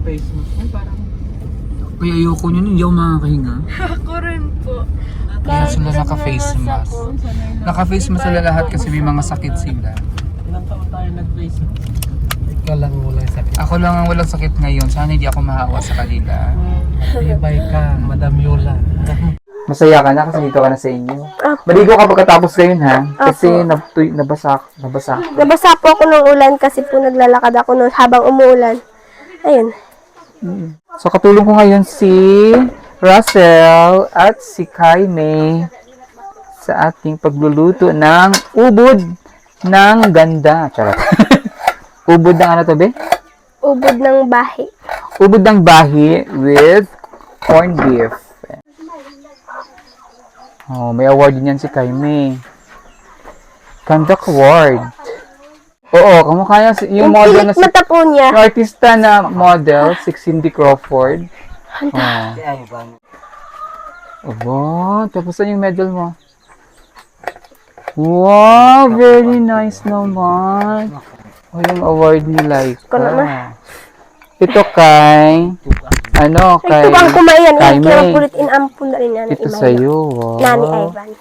nag-face mask. Ay, parang... Kaya ayoko nyo, hindi ako makakahinga. Ako rin po. Kaya sila naka-face mask. Naka-face mask sila lahat kasi may mga sakit sila. Ilang taon tayo nag-face mask? Ikaw lang walang sakit. Ako lang ang walang sakit ngayon. Sana hindi ako mahawa sa kanila. Tibay ka, Madam Yola. Masaya ka na kasi dito ka na sa inyo. Maligo ka pagkatapos ngayon ha? Kasi nabasa. Nabasa po ako ng ulan kasi po naglalakad ako noon habang umuulan. Ayun. So katulong ko ngayon si Russell at si Kaime sa ating pagluluto ng ubod ng ganda. Charot. Ubod ng ano to, be? Ubod ng bahi. Ubod ng bahi with corned beef. Oh, may award din yan si Kaime. Conduct award. Oo, kamukha niya yung model na pilit mata po niya. yung artista na model, si Cindy Crawford. Oh. Aba, tapos saan yung medal mo? Wow, very nice naman. Oh, yung award ni Laika. Ito kay, ano, kay Ito bang kumayan? Kay Kaya May. pulit inampun na rin yan. Ito sa'yo, wow. Nani Ivan.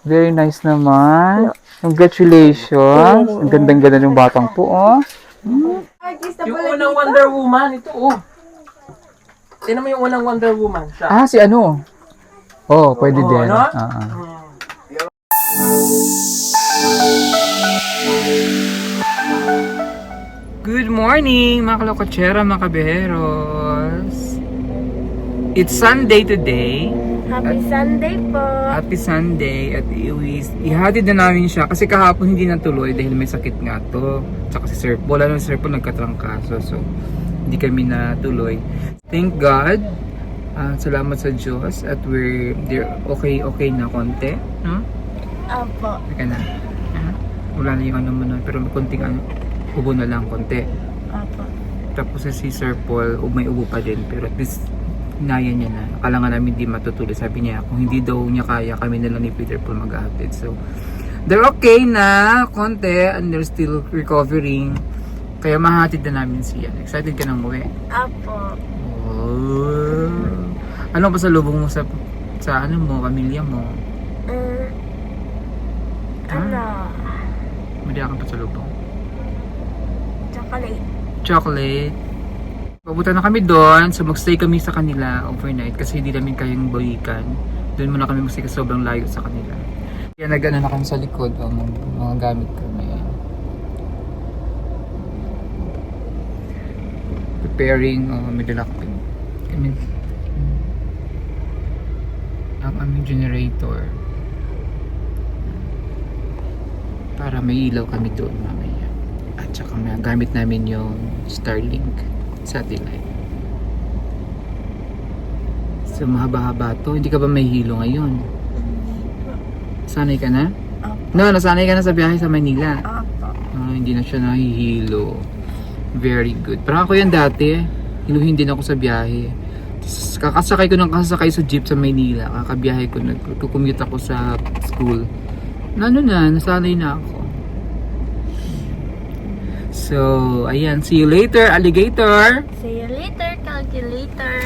Very nice naman. Congratulations. Ang gandang-ganda ng batang to, oh. Yung unang Wonder Woman, ito oh. Sino mo yung unang Wonder Woman? Siya. Ah, si ano? Oh, pwede Oo, din. ano? Good morning, mga kalokotsera, mga kabeheros. It's Sunday today. Happy Sunday po. Happy Sunday. At ihatid na namin siya kasi kahapon hindi natuloy dahil may sakit nga to. Tsaka si Sir Paul, si Sir Paul nagkatrangkaso. So, hindi kami natuloy. Thank God. Salamat sa Diyos. At they're okay na konti. No? Apo. Teka na. Wala na yung ano mo na. Pero may konting ano, ubo na lang konti. Apo. Tapos si Sir Paul, may ubo pa din. Pero at least, hinaya niya na. Akala nga namin hindi matutuloy. Sabi niya, kung hindi daw niya kaya, kami na lang ni Peter Paul mag-hatid. So, they're okay na, konti, and they're still recovering. Kaya mahatid na namin siya. Excited ka nang umuwi? Apo. Oh. Ano pa sa lubong mo sa ano mo, pamilya mo? Ano? Madiya ka pa sa lubong. Chocolate. Chocolate. Papunta na kami doon, so magstay kami sa kanila overnight kasi hindi namin kayang balikan. Doon muna kami magstay kasi sobrang layo sa kanila. Kaya nag-ano na kami sa likod, mga gamit kami. Preparing, may dala kami. Ang aming generator. Para may ilaw kami doon mamaya. At saka gamit namin yung Starlink satellite. So mahaba-haba to. Hindi ka ba may hilo ngayon? Sanay ka na? No, nasanay ka na sa biyahe sa Manila. Hindi na siya nahihilo. Very good. Parang ako yan dati. Hiluhin din ako sa biyahe. Kakasakay ko ng kasakay sa jeep sa Manila. Kakabiyahe ko. Nagkukumute ako sa school. Nasanay na ako. So, ayan. See you later, alligator! See you later, calculator.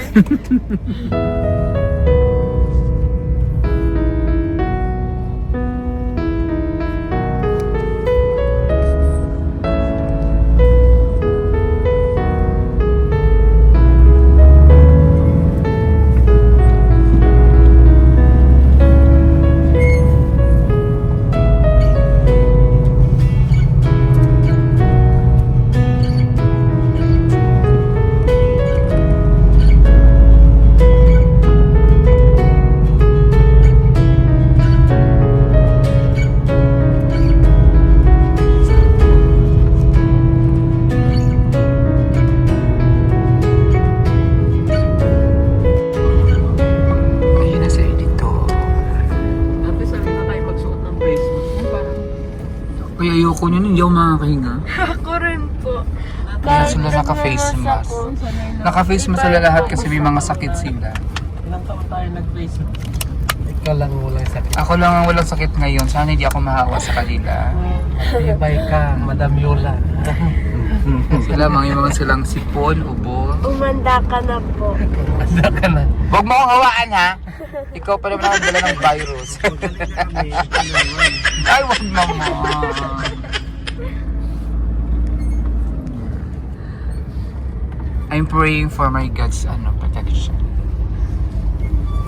Kaya ayoko nyo, hindi ako makakahinga. Ako rin po. Kaya sila naka-face mask. Naka-face mask sila lahat kasi may mga sakit sila. Ilang taon tayo nag-face mask? Ikaw lang walang sakit. Ako lang ang walang sakit ngayon. Sana hindi ako mahawa sa kanila. Tibay ka, Madam Yola. Sila, mga mga silang sipon, ubo. Umanda ka na po. Basta ka na. Huwag mo akong hawaan ha. Ikaw pa naman ang dala ng virus. Ay, wag naman. I'm praying for my God's protection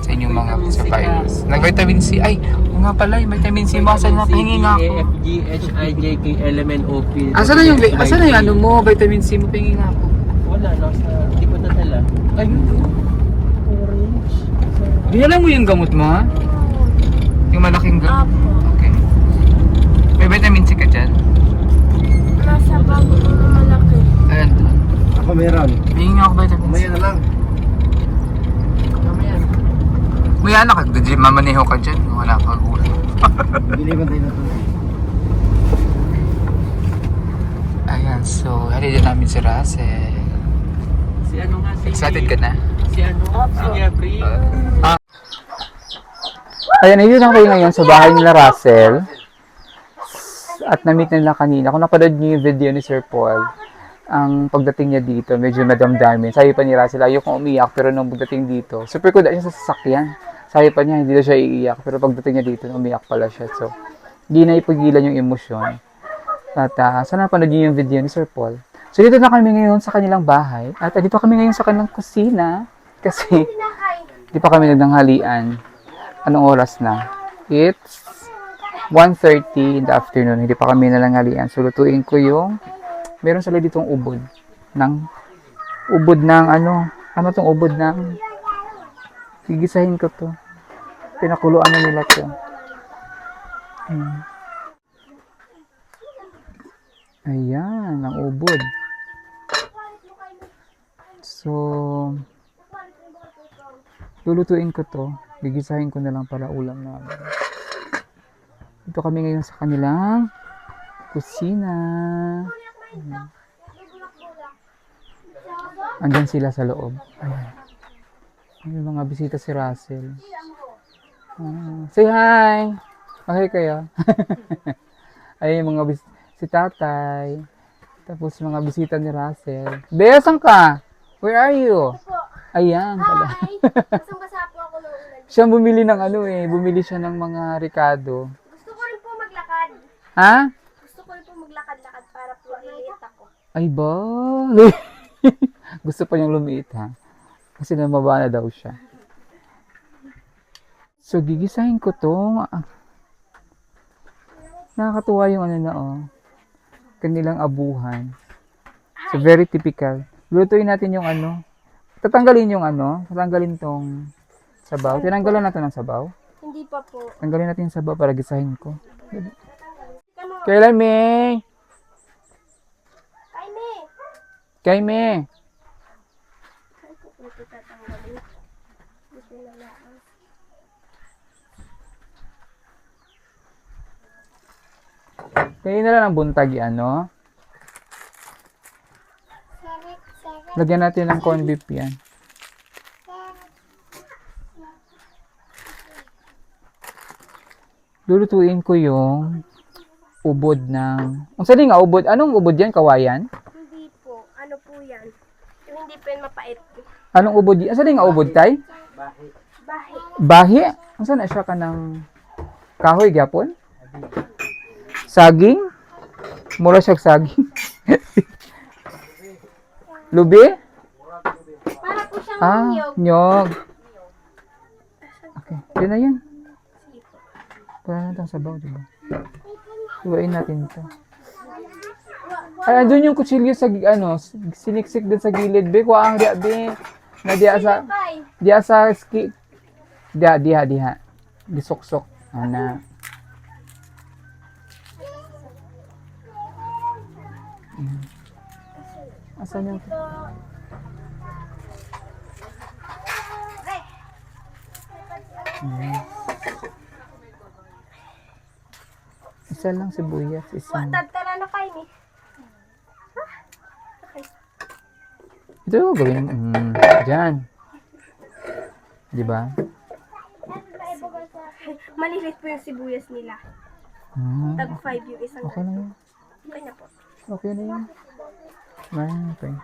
sa inyong mga sa virus. Nag-vitamin C. Ay, oo nga pala, yung vitamin C mo. Asan na? Pahingi nga ako. AFG, HIJK, LMNOP. Asan na yung ano mo? Vitamin C mo. Pahingi nga ako. Wala, nasa, hindi ko nadala. Ay, ito. Orange. Dinala mo yung gamot mo ha? Yung malaking gamot? Apo. Okay. May vitamin C ka dyan? Nasa bago ko na malaki. Ayan doon. Ako meron. Pahingi nga ako vitamin C. Mamaya na lang. Mamaya. May anak ka, mamaneho ka dyan. Wala ka gulo. Bili ko tayo na ito. Ayan, so, halili namin si Russell. Si ano nga, si... Excited ka na? Si ano, si Jeffrey. Ayan, ayun na kayo ngayon sa bahay nila Russell. At na-meet nila kanina. Kung napanood niyo yung video ni Sir Paul, ang pagdating niya dito, medyo madamdamin. Sabi pa ni Russell, ayokong umiyak, pero nung pagdating dito, super good siya sa sasakyan. Sabi pa niya, hindi na siya iiyak, pero pagdating niya dito, umiyak pala siya. So, hindi na ipagilan yung emosyon. At sana napanood niyo yung video ni Sir Paul. So, dito na kami ngayon sa kanilang bahay. At dito kami ngayon sa kanilang kusina. Kasi, di pa kami nagdanghalian. Anong oras na? It's 1:30 in the afternoon. Hindi pa kami nalanghalian. So, lutuin ko yung meron sila ditong ubod ng ano tong ubod ng gigisahin ko to. Pinakuluan na nila to. Ayan, ang ubod. So, lulutuin ko to. Gigisahin ko na lang para ulam namin. Dito kami ngayon sa kanilang kusina. Andyan sila sa loob. Ayan. May mga bisita si Russell. Say hi! Okay kayo? Ayun yung mga si tatay. Tapos mga bisita ni Russell. Bea, saan ka? Where are you? Ayan pala. Basang-basa po ako nung ulan. Siya bumili ng bumili siya ng mga Ricardo. Gusto ko rin po maglakad. Ha? Gusto ko rin po maglakad-lakad para po liliit ako. Ay ba? Gusto pa niyang lumiit ha? Kasi namaba na daw siya. So, gigisahin ko to. Nakakatuwa yung kanilang abuhan. So, very typical. Lutuin natin yung tatanggalin yung tatanggalin tong sabaw. Tinanggalan natin ng sabaw. Hindi pa po. Tanggalin natin yung sabaw para gisahin ko. Kailan, May? Kay Me. Ito tatanggalin. Ito na lang. Kaya na lang ang buntag Lagyan natin ng corned beef yan. Lulutuin ko yung ubod ng... Ang sali nga ubod? Anong ubod yan? Kawayan? Hindi po. Ano po yan? Yung hindi po yan mapait. Anong ubod yan? Ang sali nga ubod, tay? Bahi. Bahi? Ang saan na siya ka ng kahoy, gyapon? Saging? Mura siya saging. Lubi? Para po siyang niyog. Nyog. Okay, yun na yan. Wala na itong sabaw, diba? Iwain natin ito. Ay, andun yung kutsilyo sa, siniksik din sa gilid. Be, kuha ang diya, be. Na diya sa diha. Disuksok. Ana. Asan yung... Isa lang sibuyas, isang... Tagtara na kayo ni. Ito, gawin dyan. Diba? Malilit po yung sibuyas nila. Tag 5 yung isang. Okay na yan. Okay na po. Okay na yan. Okay.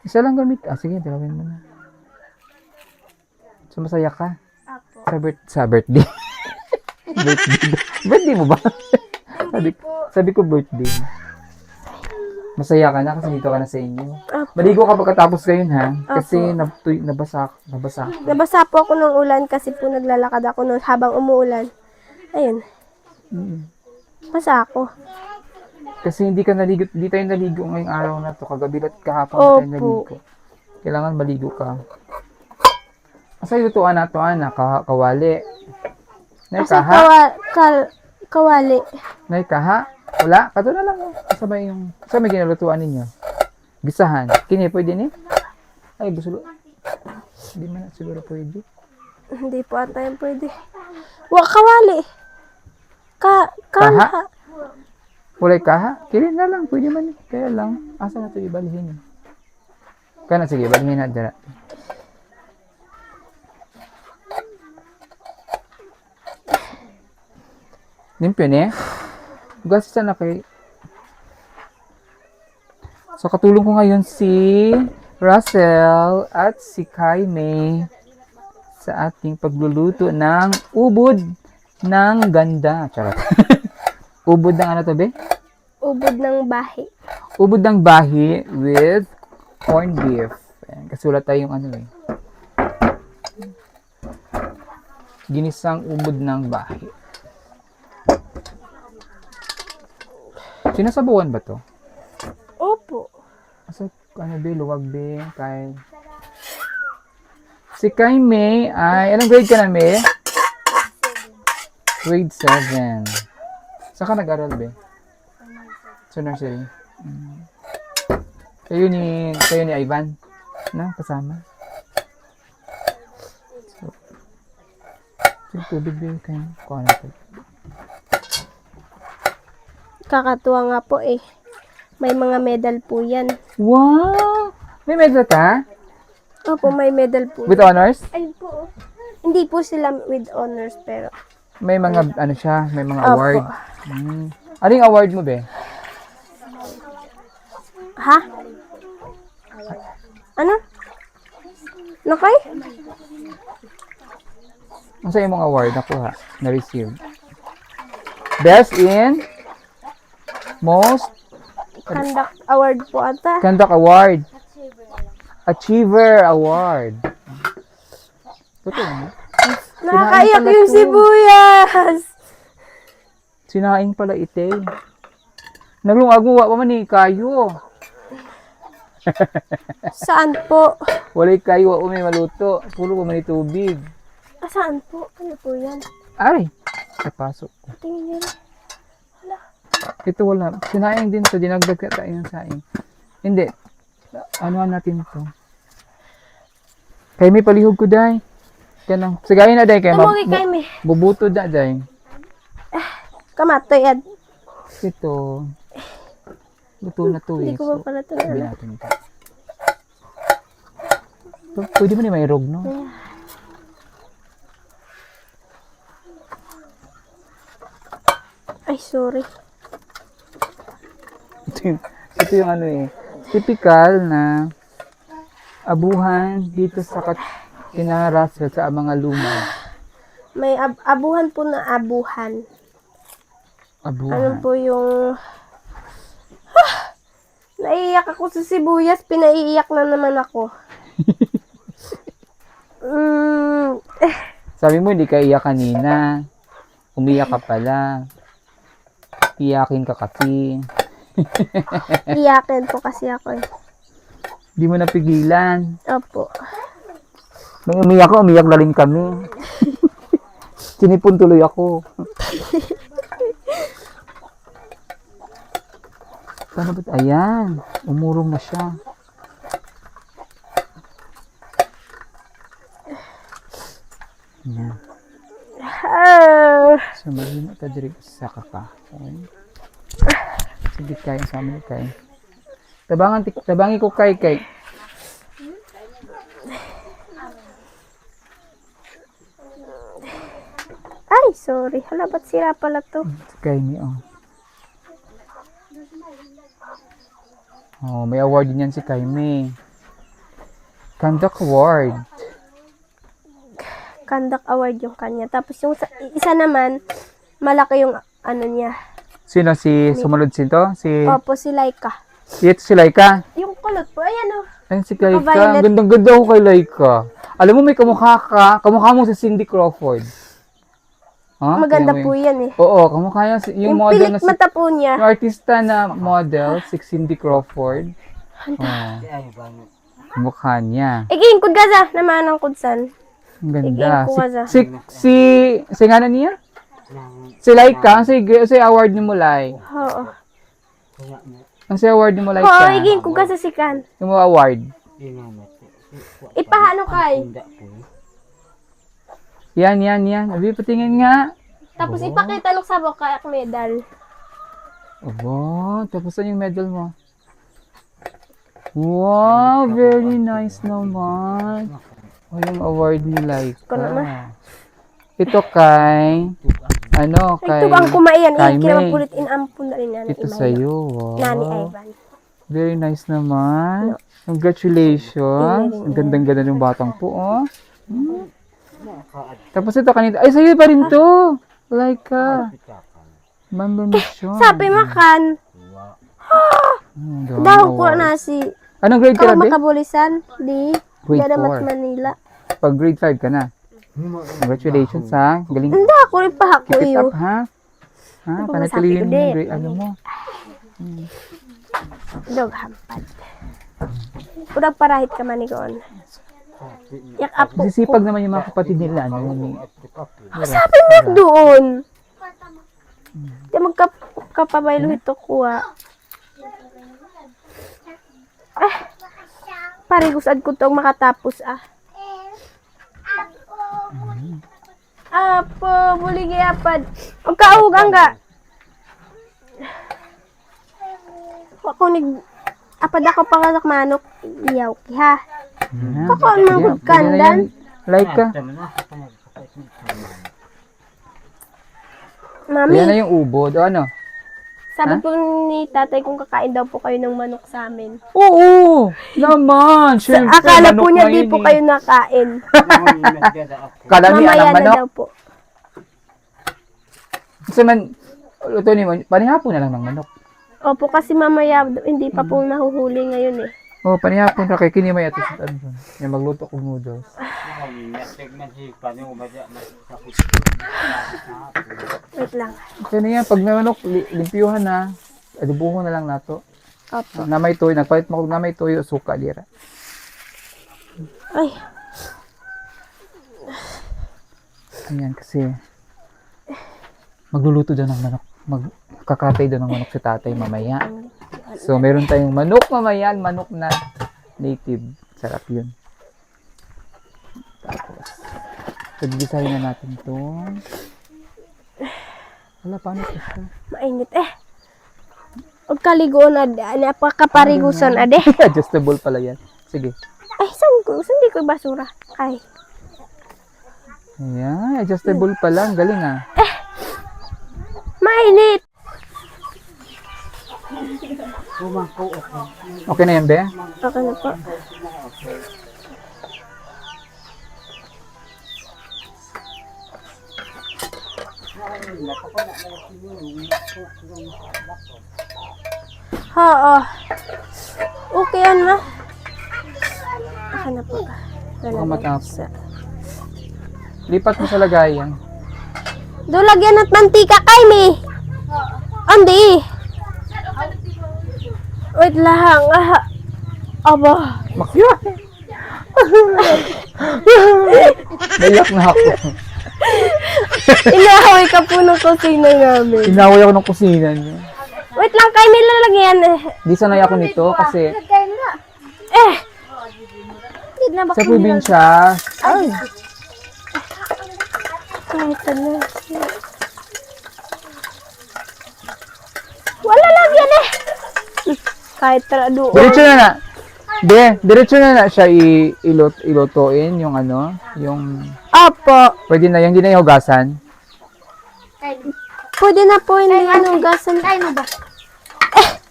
Isa lang gamit. Sige, dalawin mo na. So, masaya ka? Apo. Sa birthday. Birthday mo ba? Sabi ko birthday. Masaya ka na kasi dito ka na sa inyo. Apo. Maligo ka pagkatapos ngayon ha? Kasi Opo. nabasa. Nabasa po ako ng ulan kasi po naglalakad ako noon habang umuulan. Ayun. Basa ako. Kasi hindi tayo naligo ngayong araw na to. Kagabi at kahapon na tayo Opo. naligo. Kailangan maligo ka. Asa yung tutuan na to, kawali. Nay Asa kaha? kawali. Nay kaha? Wala? Kato na lang. Asa ba yung... Asa may ginalutuan ninyo? Gisahan. Kini, pwede ni? Ay, busulo. Hindi man siguro pwede. Hindi po ata yung pwede. Kawali. Kaha? Kaha. Walay kaha? Kini na lang. Pwede man eh. Kaya lang. Asa na ito ibalhin? Kana, sige. Balhin na dyan. Limpyo ni? Hugas na kay... So, katulong ko ngayon si Russell at si Kaime sa ating pagluluto ng ubod ng ganda. Charot. Ubod ng ano to, be? Ubod ng bahi. Ubod ng bahi with corned beef. Ayan, kasi wala tayong ano eh. Ginisang ubod ng bahi. Sinasabuan ba to? Opo. Asa, ano be, luwag be, kay... Si Kay May ay, anong grade ka na, May? Grade 7. Saan ka nag-aral, be? Sa nursery. Kayo ni Ivan? Na, kasama? So, tubig be, kayo. Kuha na ito. Kakatuwa nga po eh. May mga medal po yan. Wow! May medal ka? Opo, may medal po. With honors? Ayun po. Hindi po sila with honors pero. May mga, ano siya, may mga Opo. award. Ano yung award mo, be? Ha? Ano? Nakay? Ano sa yung mga award nakuha, na-receive? Best in most Conduct award po ata. Conduct Award. Achiever Award. Totoo mo? Nakakaiyak pala yung to. sibuyas. Sinaing pala ite. Naglungaguwa pa man ni kayo. Saan po? Walay kayo, may maluto. Pulo pa man ni tubig. Saan po? Ano po yan? Ay, napasok ko. Tingin niyo rin. Ito wala. Sinaing din to. Dinagdag ka tayo ng saing. Hindi. Anuhan natin to. Kay may palihog ko, day. Kanang, sigayin na, day. Kay Tumugi kay me. bubuto na, day. Kamatoy ad. Ito. Luto na to, Hindi eh. ko pa pala ito. Sabi natin ito. Pwede mo ni may rog, no? Ay, sorry. Ito yung ano eh. Typical na abuhan dito sa Russell sa mga lumad. May abuhan po na abuhan. Ano Abuhan. po yung... Naiiyak ako sa sibuyas. Pinaiiyak na naman ako. Sabi mo hindi ka iyak kanina. Umiyak ka pala. Iyakin ka kasi. Iyakin po kasi ako eh. Di mo napigilan. Opo. Nung umiyak na rin kami. Sinipon tuloy ako. Paano ba? Ayan. Umurong na siya. Ayan. So, mahina ka direct sa kakahon. Sige kayo sa amin kayo. Tabangi ko kay. Ay, sorry. Hala, ba't sira pala to? Kay ni oh. Oh, may award din yan si Kaime. Conduct award. Conduct award yung kanya. Tapos yung isa naman, malaki yung ano niya. Sino si sumunod sito? Si Opo, si Laika. Ito si Laika. Yung kulot po, ayan o. Ayun si Laika. Violet. Ang gandang-ganda ko kay Laika. Alam mo may kamukha ka. Kamukha mo si Cindy Crawford. Ha? Maganda Tingnan mo po yun. yan eh. Oo, kamukha yan. Yung Yung model pilik na si mata po niya. yung artista na model, si Cindy Crawford. Oh. Mukha niya. Iging kud gaza naman ang kudsan. Ang ganda. Iging ko nga Si nga na niya? Si Laika, si award ni mo Lai. Oo. Ang si award ni mo Oo, Laika. iging ko gaza si Kan. Yung mo award. Ipahano kay. Yan. Abi, patingin nga. Tapos ipakita lang sa boka ang medal. Aba, tapos saan yung medal mo? Wow, very nice naman. O yung award ni Laika. Ko naman. Ito kay, ano, Ay, kay, ito ang kumaiyan. kay Kaya May. mapulit inampun na rin yan. Ito sa'yo. Wow. Nani Ivan. Very nice naman. Congratulations. Ang gandang-ganda ng batang po, oh. Tapos ito kanina. Ay, sa'yo pa rin to. Laika. Mandonisyon. Sabi makan. Dahon ko na si Anong grade ka Kama na, be? makabulisan. Di. Grade Gadamat 4. Manila. Pag grade 5 ka na. Congratulations, ha. Galing. Hindi ako rin pahako Keep it iyo. up, ha. Ha, Ito ba panatilin masabi ko, mo di? yung grade, ano mo. Dog hampad. Udag parahit ka manigon. Yak apo. Sisipag naman yung mga kapatid nila, ano. Sabi mo doon. Di magkapabaylo ito kuha. Parigusad ko itong makatapos Apo, buligi apad. Huwag kaugang ka. Ako apad ako pangasak manok. Iyaw ki ha. Kakaan man gud kandan. Laika. Mami, Yan na yung ubod. O ano? sabi po ni tatay kung kakain daw po kayo ng manok sa amin. Oo! Naman! Siyempre, Akala po manok niya na di yun po eh. kayo nakain. Kalami Mamaya alang na manok. daw po. Kasi man, luto ni mo, panihapon na lang ng manok. Opo, kasi mamaya hindi pa po nahuhuli ngayon eh. Oh, panihapon ra kay kini may ato sa ano. Yung magluto ko noodles. Wait lang. Kaya yan, pag may manok, limpyuhan na. Adubuho na lang nato. Opo. Na may toyo, nagpalit mo na may toyo, suka dira. Ay, Ayan, kasi magluluto daw ng manok. Magkakatay daw ng manok si tatay mamaya. So, meron tayong manok mamaya, manok na native. Sarap yun. Tapos, pagdisahin na natin to. Wala, paano ito siya? mainit eh. Huwag kaligoon napakaparigusan ade. Adjustable pala yan. Sige. Ay, saan di ko basura? Ay, Ayan, adjustable pala. Ang galing ah. mainit. Okay na yan, be? Okay na po. Oo. Okay yan na. Okay na po. Baka matapos. Lipat mo sa lagayan. Lagyan at mantika kay mi. Andi. Wait lang. Aba. Makya! Naiyak na ako. Inaaway ka po ng kusina namin. Inaway ako ng kusina niya. Wait lang kay mi lalagyan eh. Di sanay ako nito kasi Hindi na ba sa probinsya, Ay. Kahit ano. Wala lang yan eh. Kahit tara doon. diretso na na. Diretso na na siya ilutuin yung ano, yung Opo. pwede na, yung hindi na ihugasan. Pwede na po hindi anong gasan. Kaya mo ba?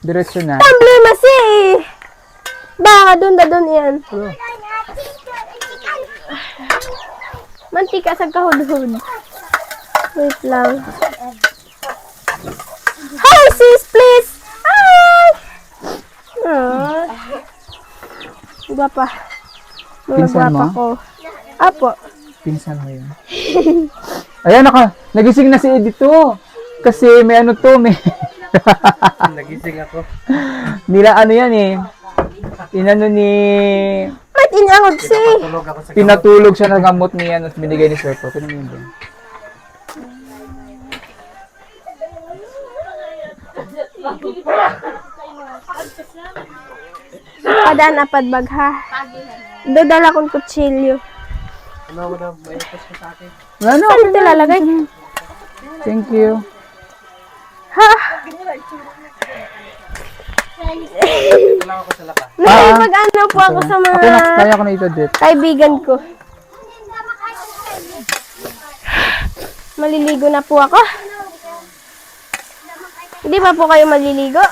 Diretso na. Problema si baka doon yan. Mantika sa kahudhud. Wait lang. Hi sis, please! Hi! Ah. Iba pa. Mga Pinsan gwapa mo? ko. Apo. Pinsan mo yun. Ayan, nagising na si Edito. Kasi may ano to, may... Nagising ako. nila ano yan eh. Inano ni... Ba't inangod si? Tulog ako sa Pinatulog siya ng gamot niya at binigay ni Sir Po. Pinag yun din. Padaan apad bagha. Dadala kong kutsilyo. Wala, may ipos ko sa akin. Wala na. Saan ito lalagay? Thank you. Ha? Wala ako sa labas. Nakipag-ano po ako sa Ako mga na, kaya ko na ito, Det. kaibigan ko. Maliligo na po ako. Hindi ba po kayo maliligo?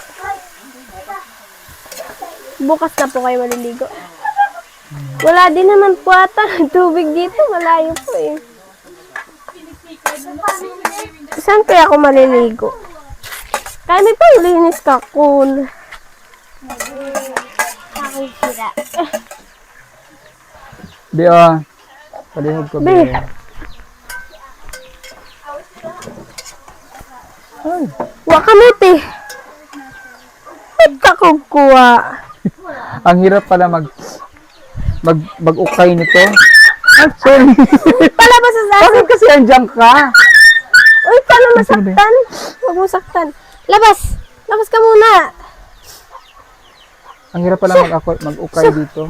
Bukas na po kayo maliligo. Wala din naman po ata ng tubig dito. Malayo po eh. Saan kaya ako maliligo? Kaya may paglinis ka, cool. Be, palihog ko, Be. Be. Ay, Wakamit eh. Ba't ka kukuha? ang hirap pala mag-ukay nito. Ah, sorry. Palabas sa akin. Bakit kasi andyan ka? Uy, paano Ano ba? masaktan? Huwag mo saktan. Labas! Labas ka muna! Ang hirap pala mag-ukay dito.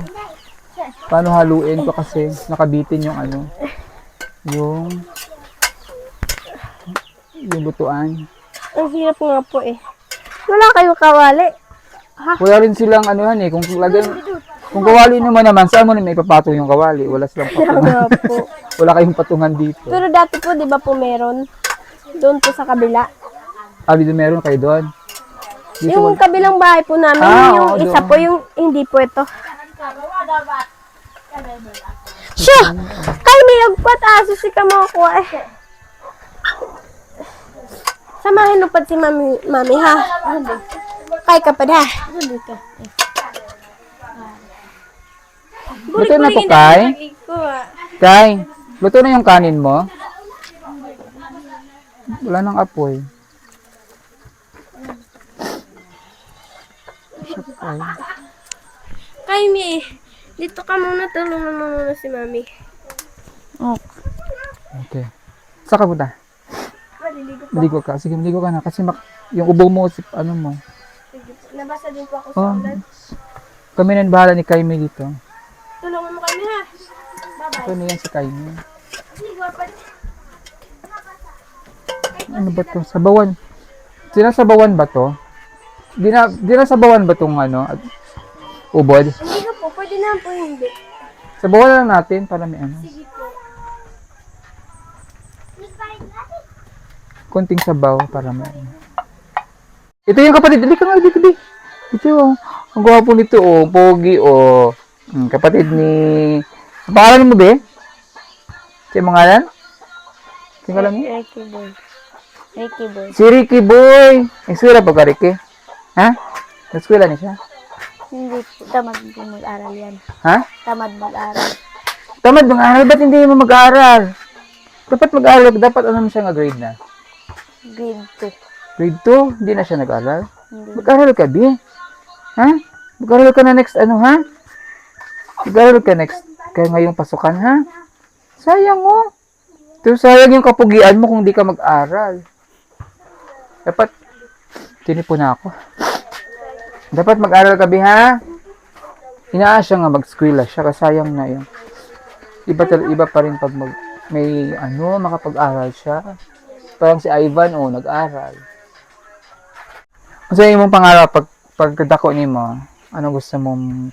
Paano haluin ko kasi nakabitin yung ano, yung lutuan. Ang hirap nga po eh. Wala kayong kawali. Wala rin silang ano yan eh, kung kawali naman, saan mo na may papatong yung kawali? Wala silang patungan. Nga po. Wala kayong patungan dito. Pero dati po, di ba po meron? Doon po sa kabila. Ah, dito meron kayo doon. Dito Yung kabilang bahay po namin, Ah, yung oo, isa doon. po, yung hindi po ito. Siya! Kay may agpat aso si kamakuha eh. Samahin lupad si mami ha. Kay kapad ha. Luto na to, Kay? Kay, luto na yung kanin mo? Wala nang apoy. Kay mi, dito ka muna, tulungan mo muna si mami. Okay. Saan ka punta? Maliligo. Maligo ka. Sige, maligo ka na. Kasi yung ubo mo, ano mo. Nabasa din po ako sa Oh. ulan. Kami na bahala ni Kaime dito. Tulungan mo kami ha. Ito na yan si Kaime. Ano ba to? Sabawan. Sinasabawan ba to? Di na sabawan ba tong ano? Ubod? Hindi ko po, pwede na po hindi. Sabawan lang natin para may ano. Sige po. Konting sabaw para may ano. Ito yung kapatid. Dali ka nga dito, Bi. Ito yung. Ang gwapo nito, oh. Pogi, oh. Kapatid ni... Ang pangalan mo, Bi? Siya yung pangalan? Siya ka lang niya? Ricky boy. Ricky boy. Si Ricky Boy. Eskwela pa ka, Ricky? Ha? Eskwela niya siya? Hindi po, tamad po mag-aral yan. Ha? Tamad mag-aral. Tamad mag-aral? Ba't hindi mo mag-aaral? Dapat mag-aaral. Dapat ano siya nga grade na? Grade 2. Grade 2? Hindi na siya nag-aaral? Hindi. Mag-aaral ka, Bi? Ha? Mag-aaral ka na next ano, ha? Mag-aaral ka next kaya ngayong pasukan, ha? Sayang, oh. Pero sayang yung kapugian mo kung di ka mag-aral. Dapat, tinipon na ako. Dapat mag-aral ka, Bi, ha? Inaasya nga mag-skwela siya, kasi sayang na yun. Iba pa rin pag may ano, makapag-aral siya. Parang si Ivan, oh, nag-aral. Kasi yung mong pangarap, pagkadako ni mo, ano gusto mong...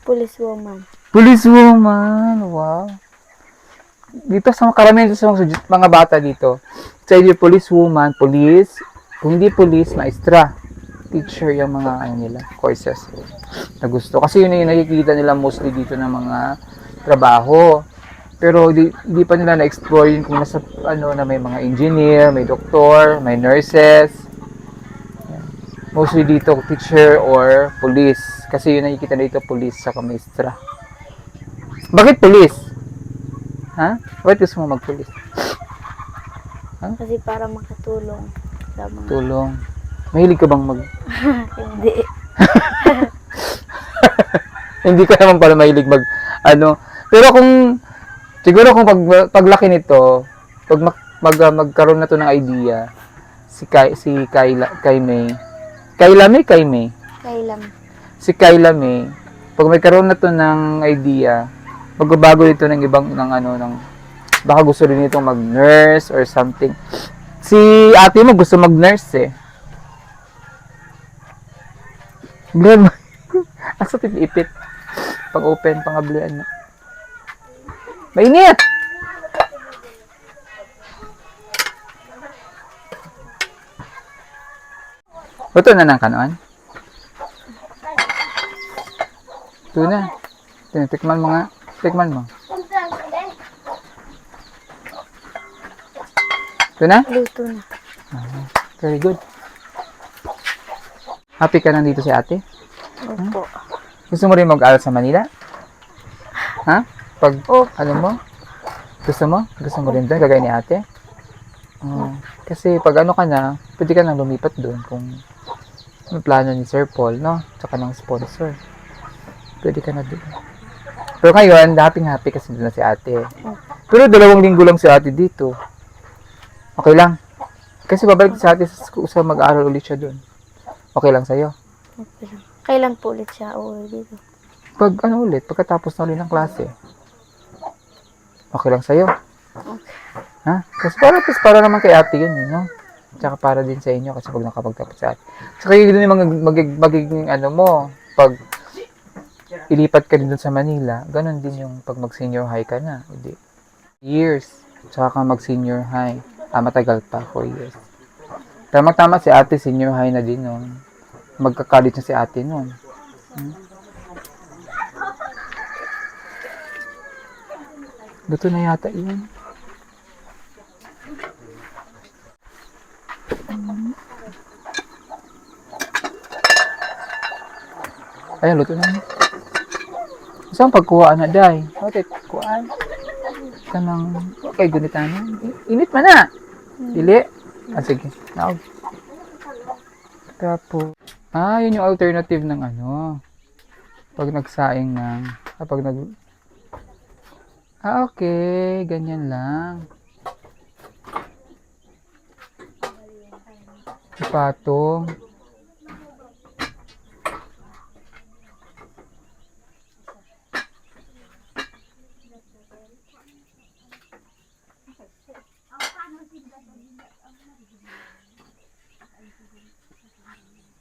Police woman. Police woman! Wow! Dito sa karamihan sa mga bata dito, sa either police woman, police, kung hindi police, maestra. teacher yung mga ano nila, courses na gusto. Kasi yun yung nakikita nila mostly dito ng mga trabaho. Pero di pa nila na-explore yun kung nasa ano na may mga engineer, may doktor, may nurses. Yan. Mostly dito teacher or police. Kasi yun nakikita dito police sa maestra. Bakit police? Ha? Bakit gusto mo mag-police? Kasi para makatulong sa mga... Tulong. Mahilig ka bang mag... Hindi. Hindi ka naman pala mahilig mag... Ano. Pero kung... Siguro kung paglaki nito, magkaroon na to ng idea, si May. Kailan? Si Kyla May, pag may karoon na to ng idea, magbabago dito ng ibang, baka gusto rin itong mag-nurse or something. Si ate mo gusto mag-nurse eh. Glenn, asa ipit. Pang-open, pang-ablian. Mainit! Ito na ng kanon? Ito na. Tikman mo nga. Tikman mo. Ito na? Luto na. Very good. Happy ka nandito si ate? Opo. Gusto mo rin mag-aral sa Manila? Ha? Pag, ano mo? Gusto mo? Gusto mo rin doon? Gagaya ni ate? Kasi pag ano ka na, pwede ka nang lumipat doon kung may plano ni Sir Paul, no? Tsaka ng sponsor. Pwede ka na doon. Pero ngayon, happy kasi doon na si ate. Pero 2 linggo lang si ate dito. Okay lang. Kasi babalik si ate sa mag-aaral ulit siya doon. Okay lang sa'yo? Okay lang. Kailan po ulit siya uuwi dito? Pag ano ulit, pagkatapos na ulit ng klase. Okay lang sa'yo? Okay. Ha? Kasi para naman kay ate yun, no? Tsaka para din sa inyo kasi pag nakapagtapos si ate. Tsaka yun yung magiging ano mo, pag ilipat ka din dun sa Manila, ganun din yung pag mag-senior high ka na. Hindi. Years. Tsaka ka mag-senior high. Matagal pa, 4 years. Tama si ate, senior high na din nun. Magka-college na si ate nun. Luto na yata yun. Ayan, luto na yun. Saan pagkuhaan na, day? Okay, kuhaan. Kanang, okay, gunitan na. Init man na. Dili. Sige. Naog. Tapos, yun yung alternative ng ano. Pag nagsaing ng, okay. Ganyan lang. Ipatong.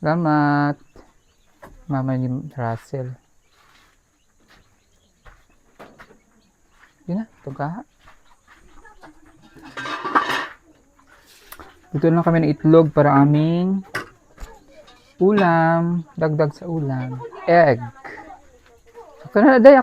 Salamat. Mama ni Russell. Yun na, tugaha. Dito lang kami ng itlog para aming ulam. Dagdag sa ulam. Egg. Ako na, day.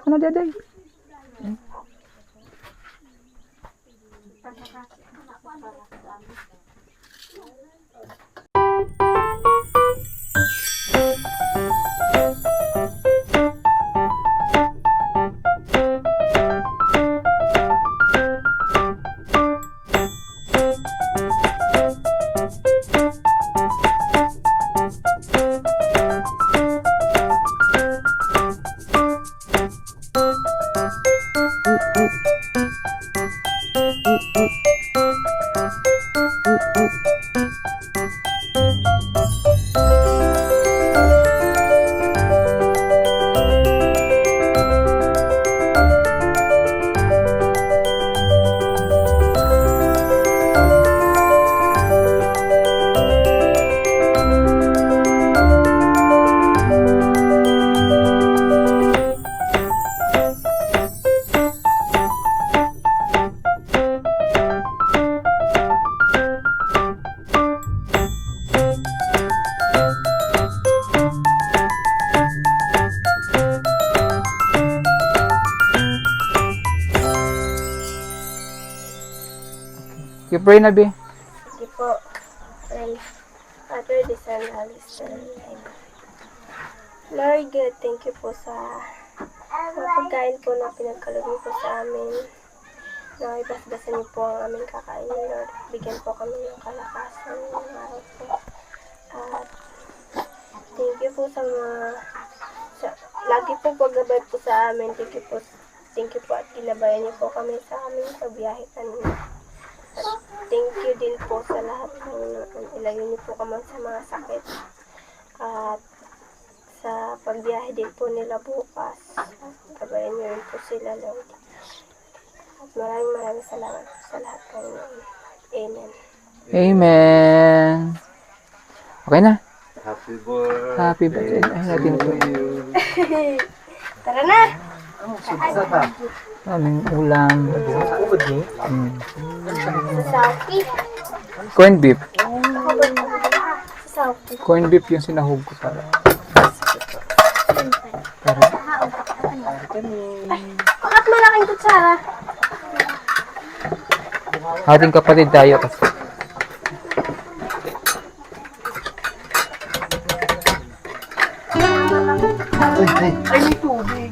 Sige, pray na, be. Sige po. And Father, the Son, Holy Spirit. Amen. Lord God, thank you po sa mga pagkain po na pinagkalog niyo po sa amin. Na ibasbasan niyo po ang aming kakainin, Lord. Bigyan po kami ng kalakasan ng araw po. At thank you po sa mga lagi po paggabay po sa amin. Thank you po at ginabayan niyo po kami sa aming pagbiyahe kanina. At thank you din po sa lahat ng ilayo niyo po kami sa mga sakit. At sa pagbiyahe din po nila bukas. Gabayan niyo rin po sila, Lord. At maraming salamat po sa lahat kayo. Amen. Amen. Okay na. Happy birthday. Happy birthday. Ay, natin ito. Tara na! Aming ulam. Sa Sauki. Corned beef. Sa Sauki. Corned beef yung sinahog ko para. Bakit malaking kutsara? Ating kapatid tayo kasi. Ay, may tubig.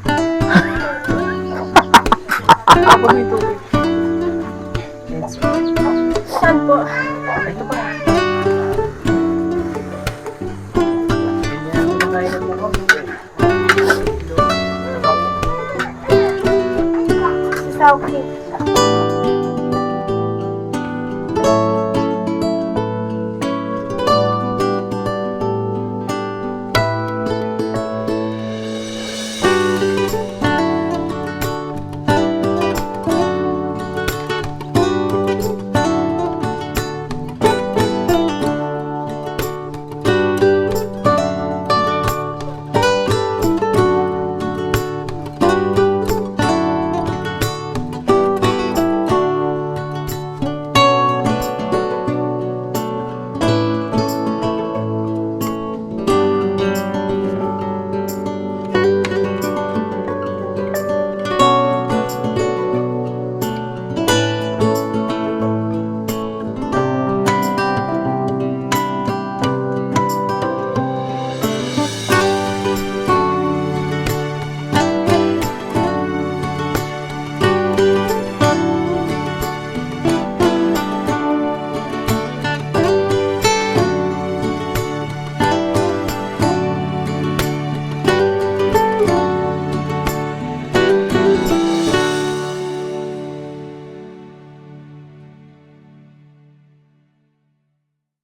Ako may tubig. Saan po? Ito pa. Ganyan, kumakain na po kami. Sa Sauki.